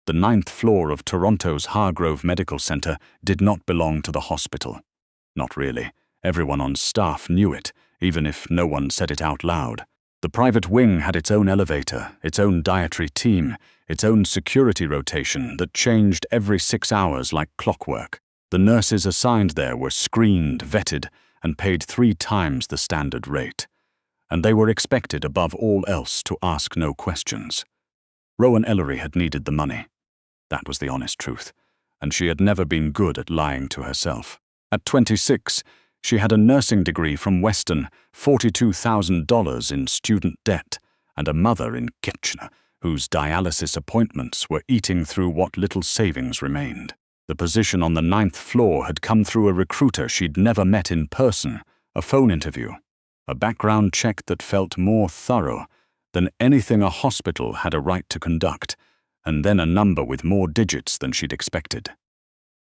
The 9th floor of Toronto's Hargrove Medical Centre did not belong to the hospital. Not really. Everyone on staff knew it, even if no one said it out loud. The private wing had its own elevator, its own dietary team, its own security rotation that changed every 6 hours like clockwork. The nurses assigned there were screened, vetted, and paid 3 times the standard rate. And they were expected, above all else, to ask no questions. Rowan Ellery had needed the money. That was the honest truth, and she had never been good at lying to herself. At 26, she had a nursing degree from Western, $42,000 in student debt, and a mother in Kitchener whose dialysis appointments were eating through what little savings remained. The position on the 9th floor had come through a recruiter she'd never met in person, a phone interview, a background check that felt more thorough than anything a hospital had a right to conduct, and then a number with more digits than she'd expected.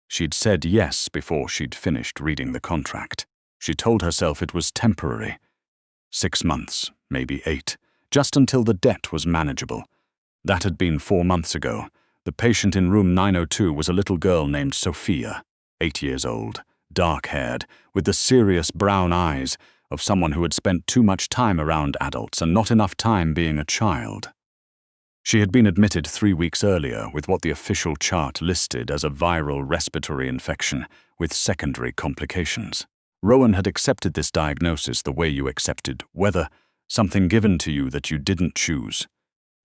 She'd said yes before she'd finished reading the contract. She told herself it was temporary. 6 months, maybe 8, just until the debt was manageable. That had been 4 months ago. The patient in room 902 was a little girl named Sophia, 8 years old, dark-haired, with the serious brown eyes of someone who had spent too much time around adults and not enough time being a child. She had been admitted 3 weeks earlier with what the official chart listed as a viral respiratory infection with secondary complications. Rowan had accepted this diagnosis the way you accepted weather, something given to you that you didn't choose.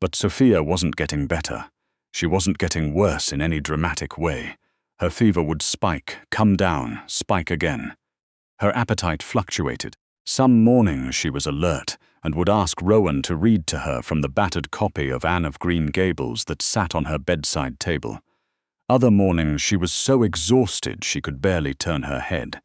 But Sophia wasn't getting better. She wasn't getting worse in any dramatic way. Her fever would spike, come down, spike again. Her appetite fluctuated. Some mornings she was alert and would ask Rowan to read to her from the battered copy of Anne of Green Gables that sat on her bedside table. Other mornings she was so exhausted she could barely turn her head.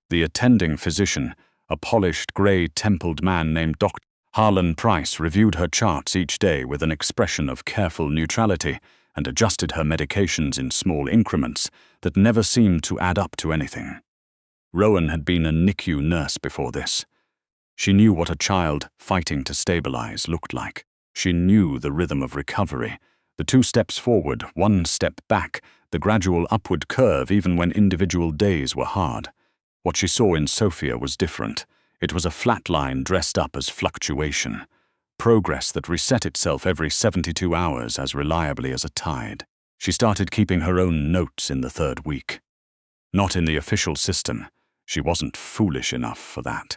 The attending physician, a polished, grey-templed man named Dr. Harlan Price, reviewed her charts each day with an expression of careful neutrality and adjusted her medications in small increments that never seemed to add up to anything. Rowan had been a NICU nurse before this. She knew what a child fighting to stabilize looked like. She knew the rhythm of recovery, the 2 steps forward, 1 step back, the gradual upward curve even when individual days were hard. What she saw in Sophia was different. It was a flat line dressed up as fluctuation, progress that reset itself every 72 hours as reliably as a tide. She started keeping her own notes in the 3rd week. Not in the official system. She wasn't foolish enough for that.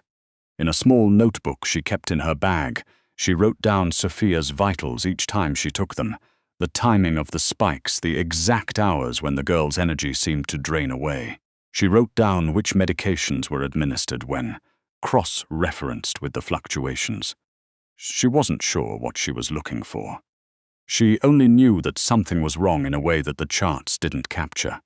In a small notebook she kept in her bag, she wrote down Sophia's vitals each time she took them, the timing of the spikes, the exact hours when the girl's energy seemed to drain away. She wrote down which medications were administered when, cross-referenced with the fluctuations. She wasn't sure what she was looking for. She only knew that something was wrong in a way that the charts didn't capture.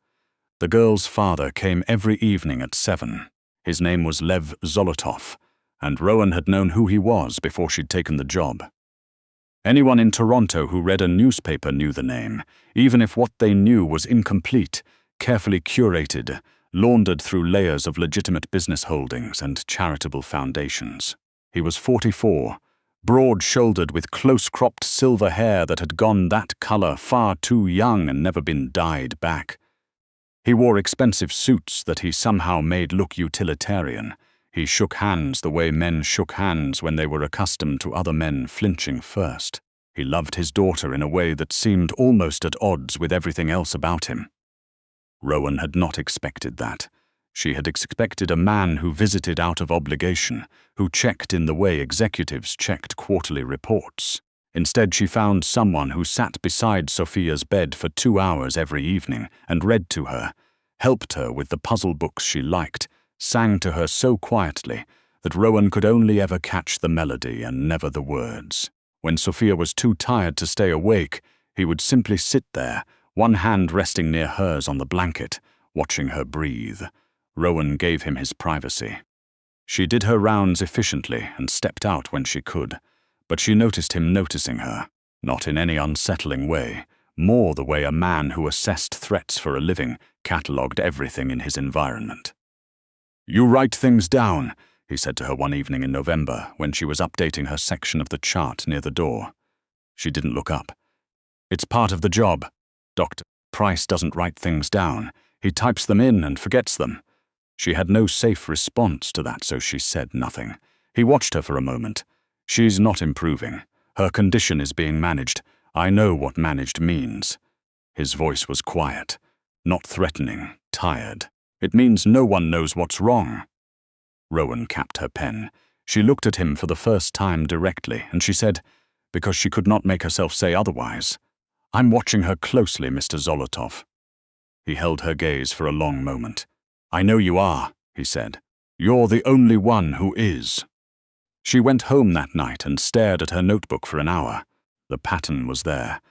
The girl's father came every evening at 7. His name was Lev Zolotov, and Rowan had known who he was before she'd taken the job. Anyone in Toronto who read a newspaper knew the name, even if what they knew was incomplete, carefully curated, laundered through layers of legitimate business holdings and charitable foundations. He was 44, broad-shouldered with close-cropped silver hair that had gone that color far too young and never been dyed back. He wore expensive suits that he somehow made look utilitarian. He shook hands the way men shook hands when they were accustomed to other men flinching first. He loved his daughter in a way that seemed almost at odds with everything else about him. Rowan had not expected that. She had expected a man who visited out of obligation, who checked in the way executives checked quarterly reports. Instead, she found someone who sat beside Sophia's bed for 2 hours every evening and read to her, helped her with the puzzle books she liked, sang to her so quietly that Rowan could only ever catch the melody and never the words. When Sophia was too tired to stay awake, he would simply sit there, one hand resting near hers on the blanket, watching her breathe. Rowan gave him his privacy. She did her rounds efficiently and stepped out when she could, but she noticed him noticing her, not in any unsettling way, more the way a man who assessed threats for a living catalogued everything in his environment. "You write things down," he said to her one evening in November when she was updating her section of the chart near the door. She didn't look up. "It's part of the job." Dr. Price doesn't write things down. He types them in and forgets them. She had no safe response to that, so she said nothing. He watched her for a moment. She's not improving. Her condition is being managed. I know what managed means. His voice was quiet, not threatening, tired. It means no one knows what's wrong. Rowan capped her pen. She looked at him for the first time directly, and she said, because she could not make herself say otherwise, "I'm watching her closely, Mr. Zolotov." He held her gaze for a long moment. "I know you are," he said. "You're the only one who is." She went home that night and stared at her notebook for an hour. The pattern was there.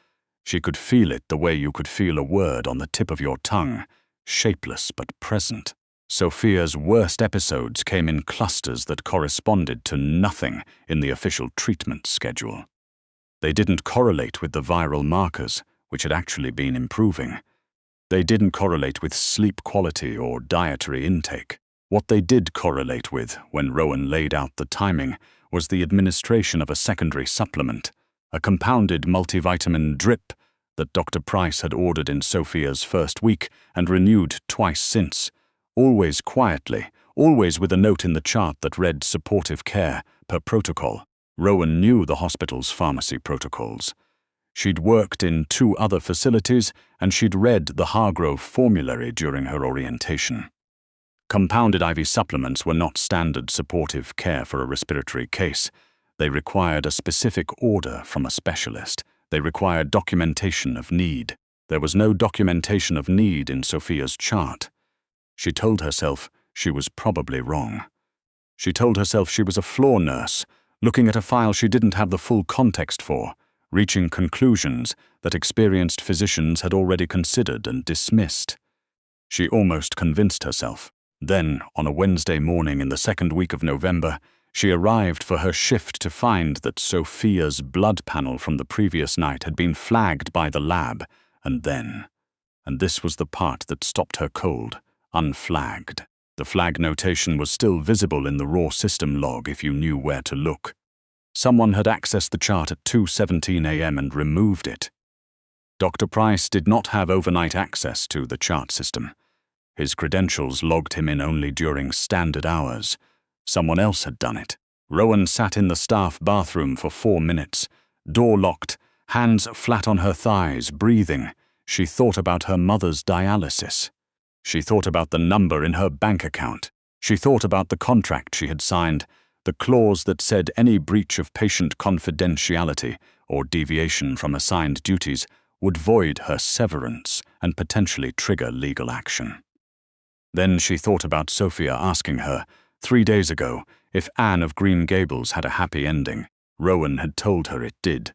She could feel it the way you could feel a word on the tip of your tongue, shapeless but present. Sophia's worst episodes came in clusters that corresponded to nothing in the official treatment schedule. They didn't correlate with the viral markers, which had actually been improving. They didn't correlate with sleep quality or dietary intake. What they did correlate with, when Rowan laid out the timing, was the administration of a secondary supplement, a compounded multivitamin drip that Dr. Price had ordered in Sophia's first week and renewed twice since, always quietly, always with a note in the chart that read supportive care per protocol. Rowan knew the hospital's pharmacy protocols. She'd worked in 2 other facilities, and she'd read the Hargrove formulary during her orientation. Compounded IV supplements were not standard supportive care for a respiratory case. They required a specific order from a specialist. They required documentation of need. There was no documentation of need in Sophia's chart. She told herself she was probably wrong. She told herself she was a floor nurse, looking at a file she didn't have the full context for, reaching conclusions that experienced physicians had already considered and dismissed. She almost convinced herself. Then, on a Wednesday morning in the 2nd week of November, she arrived for her shift to find that Sophia's blood panel from the previous night had been flagged by the lab, and this was the part that stopped her cold, unflagged. The flag notation was still visible in the raw system log if you knew where to look. Someone had accessed the chart at 2:17 a.m. and removed it. Dr. Price did not have overnight access to the chart system. His credentials logged him in only during standard hours. Someone else had done it. Rowan sat in the staff bathroom for 4 minutes, door locked, hands flat on her thighs, breathing. She thought about her mother's dialysis. She thought about the number in her bank account. She thought about the contract she had signed, the clause that said any breach of patient confidentiality or deviation from assigned duties would void her severance and potentially trigger legal action. Then she thought about Sophia asking her, 3 days ago, if Anne of Green Gables had a happy ending. Rowan had told her it did.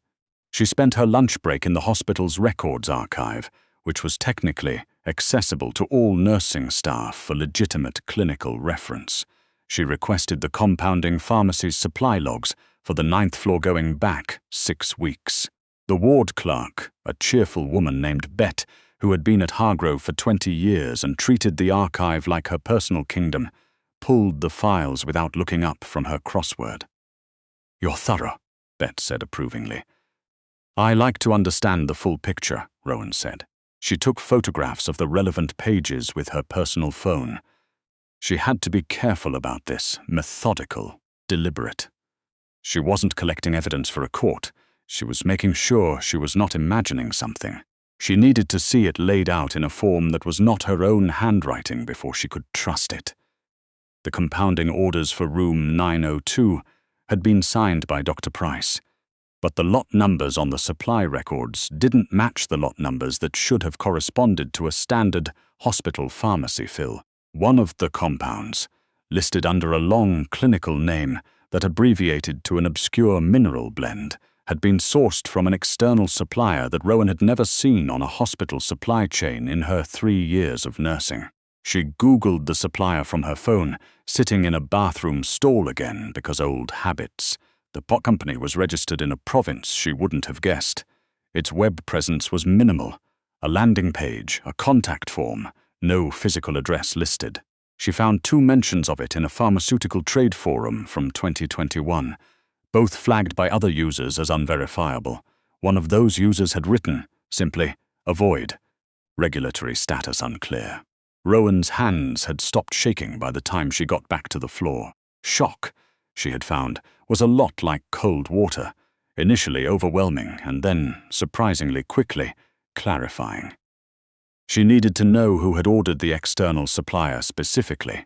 She spent her lunch break in the hospital's records archive, which was technically accessible to all nursing staff for legitimate clinical reference. She requested the compounding pharmacy's supply logs for the 9th floor going back 6 weeks. The ward clerk, a cheerful woman named Bet, who had been at Hargrove for 20 years and treated the archive like her personal kingdom, pulled the files without looking up from her crossword. "You're thorough," Bet said approvingly. "I like to understand the full picture," Rowan said. She took photographs of the relevant pages with her personal phone. She had to be careful about this, methodical, deliberate. She wasn't collecting evidence for a court. She was making sure she was not imagining something. She needed to see it laid out in a form that was not her own handwriting before she could trust it. The compounding orders for room 902 had been signed by Dr. Price, but the lot numbers on the supply records didn't match the lot numbers that should have corresponded to a standard hospital pharmacy fill. One of the compounds, listed under a long clinical name that abbreviated to an obscure mineral blend, had been sourced from an external supplier that Rowan had never seen on a hospital supply chain in her 3 years of nursing. She Googled the supplier from her phone, sitting in a bathroom stall again because old habits. The pot company was registered in a province she wouldn't have guessed. Its web presence was minimal. A landing page, a contact form, no physical address listed. She found 2 mentions of it in a pharmaceutical trade forum from 2021, both flagged by other users as unverifiable. One of those users had written, simply, "Avoid, Regulatory status unclear. Rowan's hands had stopped shaking by the time she got back to the floor. Shock, she had found, was a lot like cold water, initially overwhelming and then, surprisingly quickly, clarifying. She needed to know who had ordered the external supplier specifically.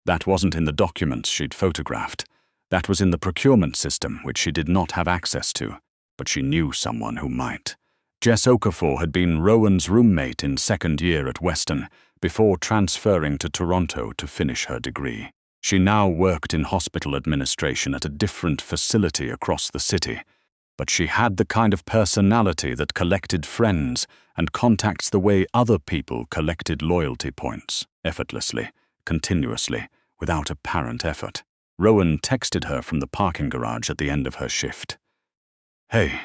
That wasn't in the documents she'd photographed. That was in the procurement system, which she did not have access to, but she knew someone who might. Jess Okafor had been Rowan's roommate in second year at Western, before transferring to Toronto to finish her degree. She now worked in hospital administration at a different facility across the city, but she had the kind of personality that collected friends and contacts the way other people collected loyalty points, effortlessly, continuously, without apparent effort. Rowan texted her from the parking garage at the end of her shift. "Hey,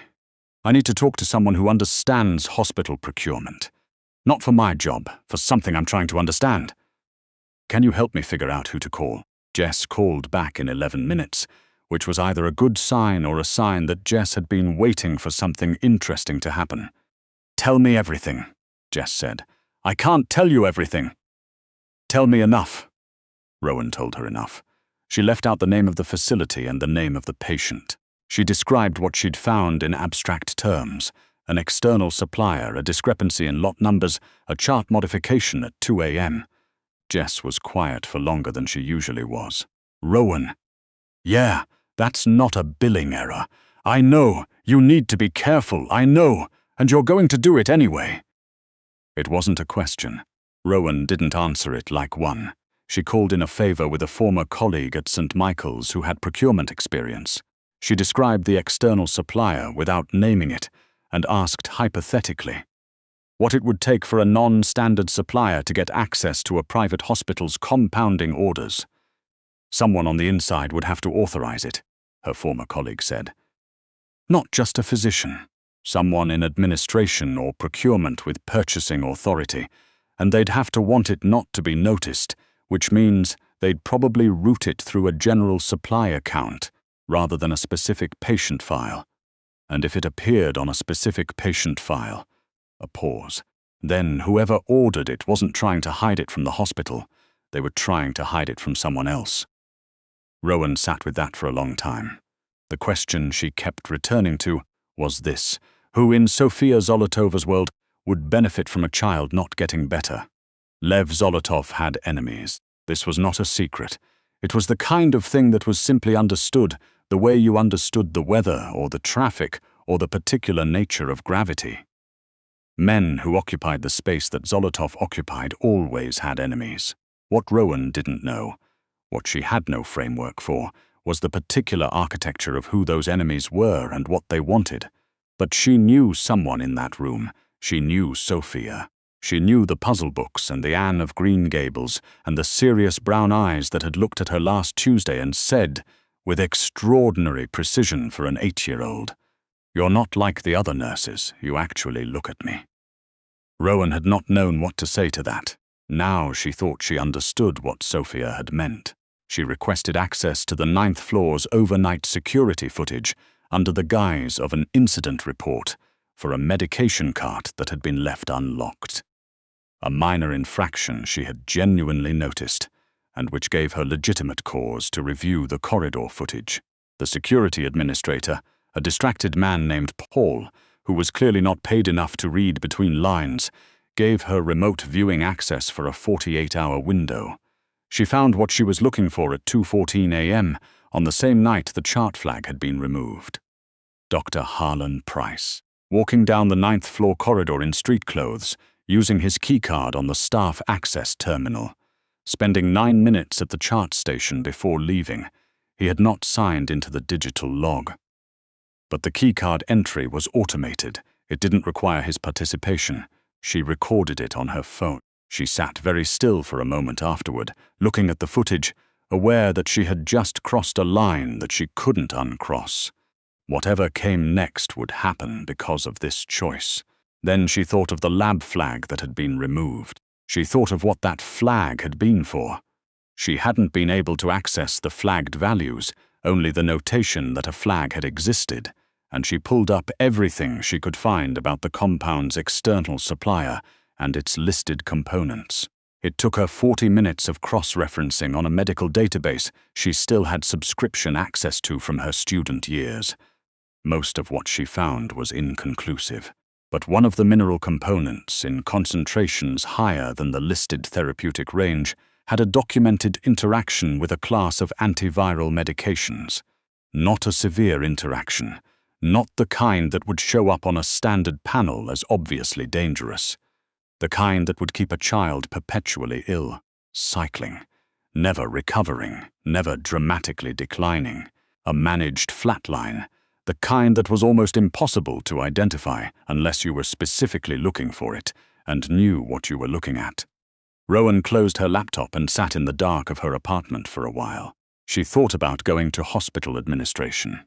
I need to talk to someone who understands hospital procurement. Not for my job, for something I'm trying to understand. Can you help me figure out who to call?" Jess called back in 11 minutes, which was either a good sign or a sign that Jess had been waiting for something interesting to happen. "Tell me everything," Jess said. "I can't tell you everything." "Tell me enough." Rowan told her enough. She left out the name of the facility and the name of the patient. She described what she'd found in abstract terms: an external supplier, a discrepancy in lot numbers, a chart modification at 2 a.m. Jess was quiet for longer than she usually was. "Rowan. Yeah, that's not a billing error. I know, you need to be careful, I know, and you're going to do it anyway." It wasn't a question. Rowan didn't answer it like one. She called in a favor with a former colleague at St. Michael's who had procurement experience. She described the external supplier without naming it and asked hypothetically what it would take for a non-standard supplier to get access to a private hospital's compounding orders. "Someone on the inside would have to authorize it," her former colleague said. "Not just a physician. Someone in administration or procurement with purchasing authority, and they'd have to want it not to be noticed, which means they'd probably route it through a general supply account rather than a specific patient file. And if it appeared on a specific patient file," a pause, "then whoever ordered it wasn't trying to hide it from the hospital. They were trying to hide it from someone else." Rowan sat with that for a long time. The question she kept returning to was this: who in Sofia Zolotova's world would benefit from a child not getting better? Lev Zolotov had enemies. This was not a secret. It was the kind of thing that was simply understood, the way you understood the weather or the traffic or the particular nature of gravity. Men who occupied the space that Zolotov occupied always had enemies. What Rowan didn't know, what she had no framework for, was the particular architecture of who those enemies were and what they wanted. But she knew someone in that room. She knew Sofia. She knew the puzzle books and the Anne of Green Gables and the serious brown eyes that had looked at her last Tuesday and said, with extraordinary precision for an 8-year-old, "You're not like the other nurses. You actually look at me." Rowan had not known what to say to that. Now she thought she understood what Sofia had meant. She requested access to the 9th floor's overnight security footage under the guise of an incident report for a medication cart that had been left unlocked. A minor infraction she had genuinely noticed, and which gave her legitimate cause to review the corridor footage. The security administrator, a distracted man named Paul, who was clearly not paid enough to read between lines, gave her remote viewing access for a 48-hour window. She found what she was looking for at 2:14 a.m. on the same night the chart flag had been removed. Dr. Harlan Price, walking down the 9th floor corridor in street clothes, using his keycard on the staff access terminal. Spending 9 minutes at the chart station before leaving, he had not signed into the digital log. But the keycard entry was automated. It didn't require his participation. She recorded it on her phone. She sat very still for a moment afterward, looking at the footage, aware that she had just crossed a line that she couldn't uncross. Whatever came next would happen because of this choice. Then she thought of the lab flag that had been removed. She thought of what that flag had been for. She hadn't been able to access the flagged values, only the notation that a flag had existed, and she pulled up everything she could find about the compound's external supplier and its listed components. It took her 40 minutes of cross-referencing on a medical database she still had subscription access to from her student years. Most of what she found was inconclusive, but one of the mineral components, in concentrations higher than the listed therapeutic range, had a documented interaction with a class of antiviral medications. Not a severe interaction, not the kind that would show up on a standard panel as obviously dangerous. The kind that would keep a child perpetually ill, cycling, never recovering, never dramatically declining, a managed flatline, the kind that was almost impossible to identify unless you were specifically looking for it and knew what you were looking at. Rowan closed her laptop and sat in the dark of her apartment for a while. She thought about going to hospital administration.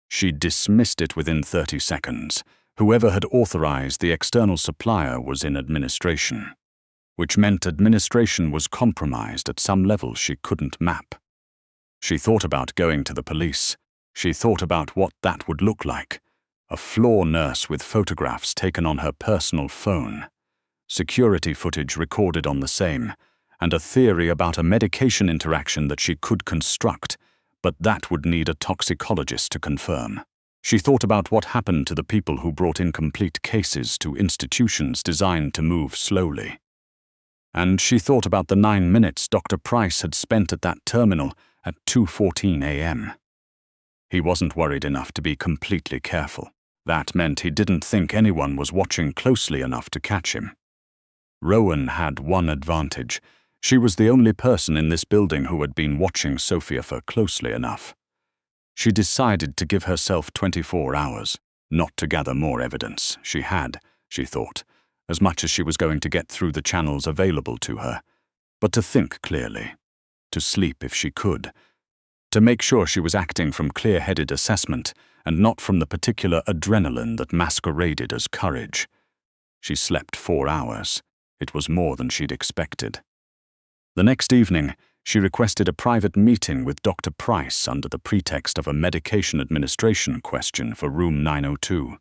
She dismissed it within 30 seconds. Whoever had authorized the external supplier was in administration, which meant administration was compromised at some level she couldn't map. She thought about going to the police. She thought about what that would look like. A floor nurse with photographs taken on her personal phone, security footage recorded on the same, and a theory about a medication interaction that she could construct, but that would need a toxicologist to confirm. She thought about what happened to the people who brought incomplete cases to institutions designed to move slowly. And she thought about the 9 minutes Dr. Price had spent at that terminal at 2:14 a.m. He wasn't worried enough to be completely careful. That meant he didn't think anyone was watching closely enough to catch him. Rowan had one advantage. She was the only person in this building who had been watching Sophia for closely enough. She decided to give herself 24 hours, not to gather more evidence. She had, she thought, as much as she was going to get through the channels available to her, but to think clearly, to sleep if she could, to make sure she was acting from clear-headed assessment and not from the particular adrenaline that masqueraded as courage. She slept 4 hours. It was more than she'd expected. The next evening, she requested a private meeting with Dr. Price under the pretext of a medication administration question for room 902.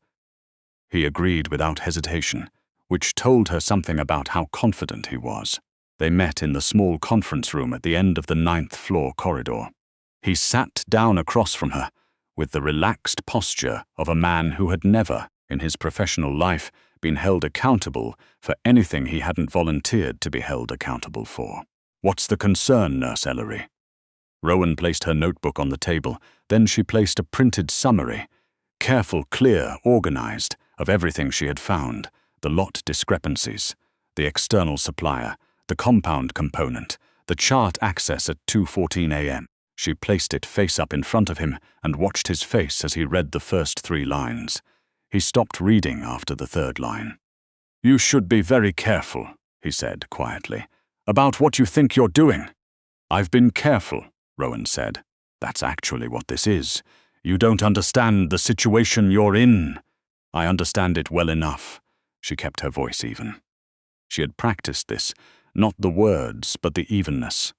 He agreed without hesitation, which told her something about how confident he was. They met in the small conference room at the end of the 9th floor corridor. He sat down across from her, with the relaxed posture of a man who had never, in his professional life, been held accountable for anything he hadn't volunteered to be held accountable for. "What's the concern, Nurse Ellery?" Rowan placed her notebook on the table. Then she placed a printed summary, careful, clear, organized, of everything she had found, the lot discrepancies, the external supplier, the compound component, the chart access at 2:14 a.m. She placed it face up in front of him and watched his face as he read the first 3 lines. He stopped reading after the 3rd line. "You should be very careful," he said quietly, "about what you think you're doing." "I've been careful," Rowan said. "That's actually what this is. You don't understand the situation you're in." "I understand it well enough." She kept her voice even. She had practiced this, not the words, but the evenness.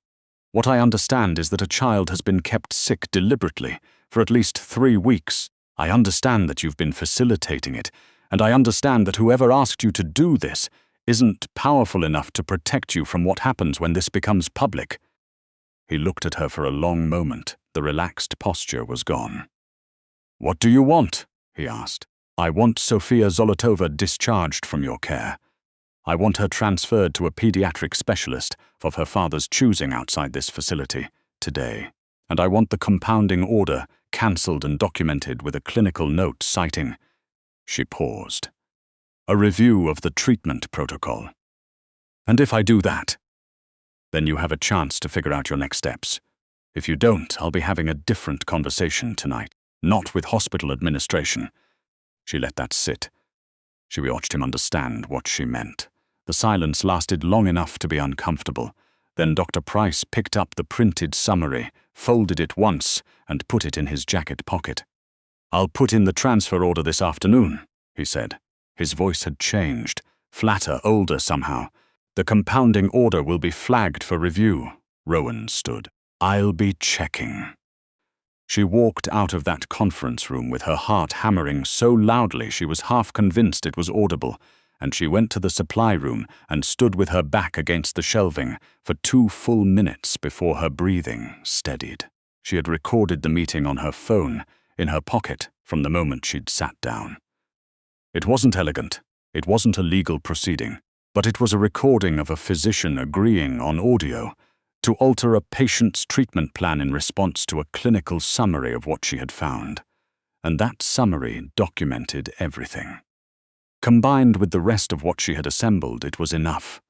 "What I understand is that a child has been kept sick deliberately for at least 3 weeks. I understand that you've been facilitating it, and I understand that whoever asked you to do this isn't powerful enough to protect you from what happens when this becomes public." He looked at her for a long moment. The relaxed posture was gone. "What do you want?" he asked. "I want Sofia Zolotova discharged from your care. I want her transferred to a pediatric specialist of her father's choosing outside this facility, today. And I want the compounding order cancelled and documented with a clinical note citing—" She paused. "A review of the treatment protocol. And if I do that, then you have a chance to figure out your next steps. If you don't, I'll be having a different conversation tonight, not with hospital administration." She let that sit. She watched him understand what she meant. The silence lasted long enough to be uncomfortable. Then Dr. Price picked up the printed summary, folded it once, and put it in his jacket pocket. "I'll put in the transfer order this afternoon," he said. His voice had changed, flatter, older somehow. "The compounding order will be flagged for review." Rowan stood. "I'll be checking." She walked out of that conference room with her heart hammering so loudly she was half convinced it was audible, and she went to the supply room and stood with her back against the shelving for 2 full minutes before her breathing steadied. She had recorded the meeting on her phone, in her pocket, from the moment she'd sat down. It wasn't elegant, it wasn't a legal proceeding, but it was a recording of a physician agreeing on audio to alter a patient's treatment plan in response to a clinical summary of what she had found. And that summary documented everything. Combined with the rest of what she had assembled, it was enough.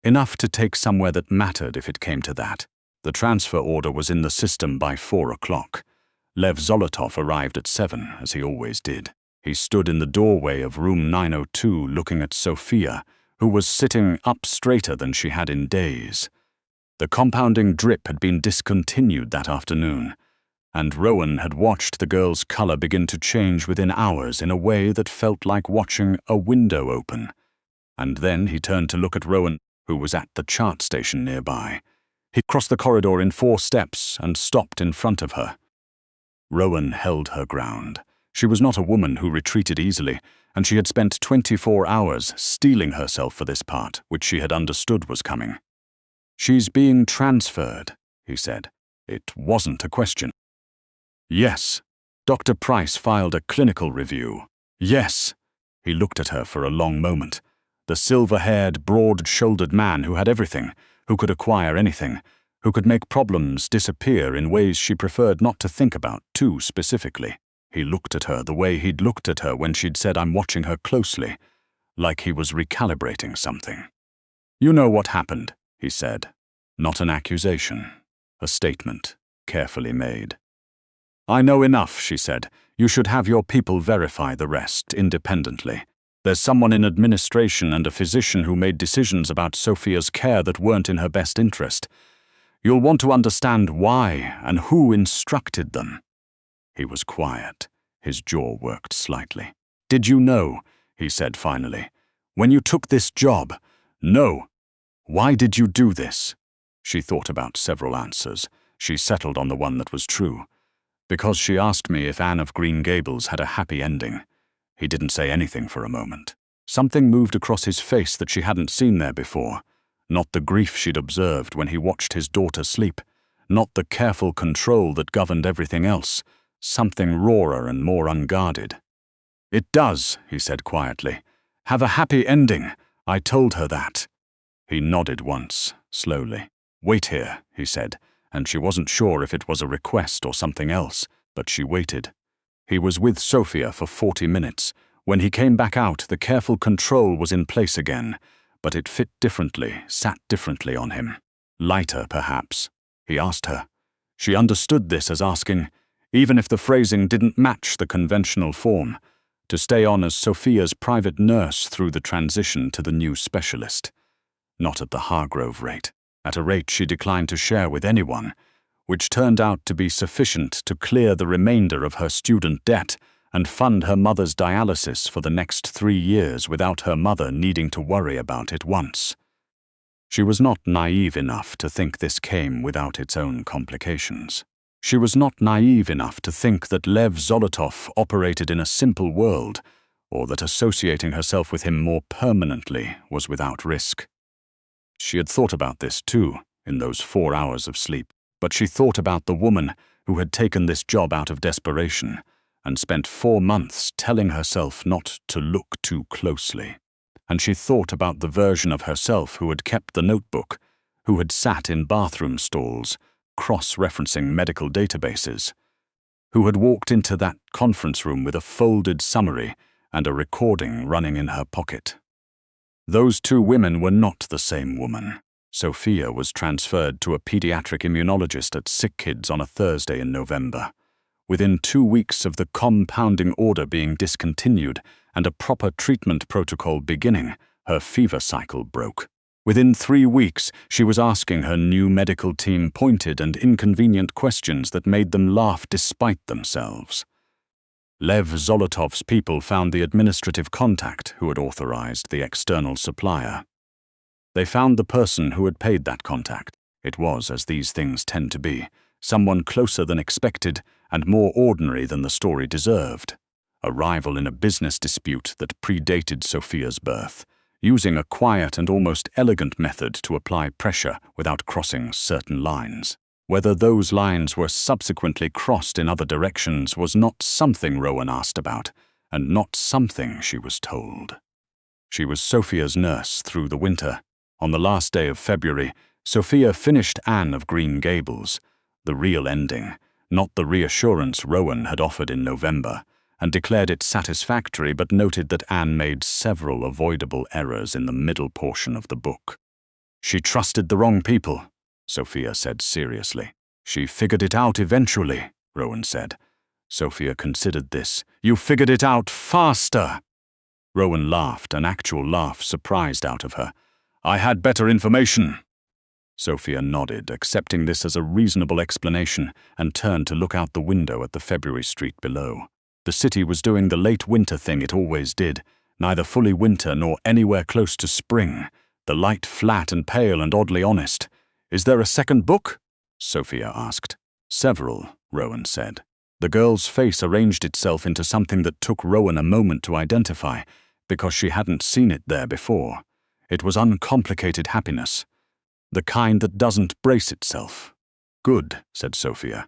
Enough to take somewhere that mattered if it came to that. The transfer order was in the system by 4 o'clock. Lev Zolotov arrived at 7, as he always did. He stood in the doorway of room 902 looking at Sophia, who was sitting up straighter than she had in days. The compounding drip had been discontinued that afternoon, and Rowan had watched the girl's color begin to change within hours in a way that felt like watching a window open. And then he turned to look at Rowan, who was at the chart station nearby. He crossed the corridor in 4 steps and stopped in front of her. Rowan held her ground. She was not a woman who retreated easily, and she had spent 24 hours steeling herself for this part, which she had understood was coming. "She's being transferred," he said. It wasn't a question. "Yes." Dr. Price filed a clinical review. "Yes." He looked at her for a long moment. The silver-haired, broad-shouldered man who had everything, who could acquire anything, who could make problems disappear in ways she preferred not to think about too specifically. He looked at her the way he'd looked at her when she'd said, "I'm watching her closely," like he was recalibrating something. "You know what happened," he said. Not an accusation, a statement, carefully made. "I know enough," she said. "You should have your people verify the rest independently. There's someone in administration and a physician who made decisions about Sophia's care that weren't in her best interest. You'll want to understand why and who instructed them." He was quiet. His jaw worked slightly. "Did you know?" he said finally. "When you took this job?" "No." "Why did you do this?" She thought about several answers. She settled on the one that was true. "Because she asked me if Anne of Green Gables had a happy ending." He didn't say anything for a moment. Something moved across his face that she hadn't seen there before. Not the grief she'd observed when he watched his daughter sleep. Not the careful control that governed everything else. Something rawer and more unguarded. "It does," he said quietly. "Have a happy ending. I told her that." He nodded once, slowly. "Wait here," he said, and she wasn't sure if it was a request or something else, but she waited. He was with Sophia for 40 minutes. When he came back out, the careful control was in place again, but it fit differently, sat differently on him. Lighter, perhaps, he asked her. She understood this as asking, even if the phrasing didn't match the conventional form, to stay on as Sophia's private nurse through the transition to the new specialist. Not at the Hargrove rate, at a rate she declined to share with anyone, which turned out to be sufficient to clear the remainder of her student debt and fund her mother's dialysis for the next 3 years without her mother needing to worry about it once. She was not naive enough to think this came without its own complications. She was not naive enough to think that Lev Zolotov operated in a simple world, or that associating herself with him more permanently was without risk. She had thought about this too, in those 4 hours of sleep, but she thought about the woman who had taken this job out of desperation and spent 4 months telling herself not to look too closely. And she thought about the version of herself who had kept the notebook, who had sat in bathroom stalls, cross-referencing medical databases, who had walked into that conference room with a folded summary and a recording running in her pocket. Those 2 women were not the same woman. Sophia was transferred to a pediatric immunologist at Sick Kids on a Thursday in November. Within 2 weeks of the compounding order being discontinued and a proper treatment protocol beginning, her fever cycle broke. Within 3 weeks, she was asking her new medical team pointed and inconvenient questions that made them laugh despite themselves. Lev Zolotov's people found the administrative contact who had authorized the external supplier. They found the person who had paid that contact. It was, as these things tend to be, someone closer than expected and more ordinary than the story deserved. a rival in a business dispute that predated Sophia's birth, using a quiet and almost elegant method to apply pressure without crossing certain lines. Whether those lines were subsequently crossed in other directions was not something Rowan asked about, and not something she was told. She was Sophia's nurse through the winter. On the last day of February, Sophia finished Anne of Green Gables, the real ending, not the reassurance Rowan had offered in November, and declared it satisfactory, but noted that Anne made several avoidable errors in the middle portion of the book. "She trusted the wrong people," Sophia said seriously. "She figured it out eventually," Rowan said. Sophia considered this. "You figured it out faster!" Rowan laughed, an actual laugh surprised out of her. "I had better information." Sophia nodded, accepting this as a reasonable explanation, and turned to look out the window at the February street below. The city was doing the late winter thing it always did, neither fully winter nor anywhere close to spring, the light flat and pale and oddly honest. "Is there a second book?" Sophia asked. "Several," Rowan said. The girl's face arranged itself into something that took Rowan a moment to identify, because she hadn't seen it there before. It was uncomplicated happiness, the kind that doesn't brace itself. "Good," said Sophia.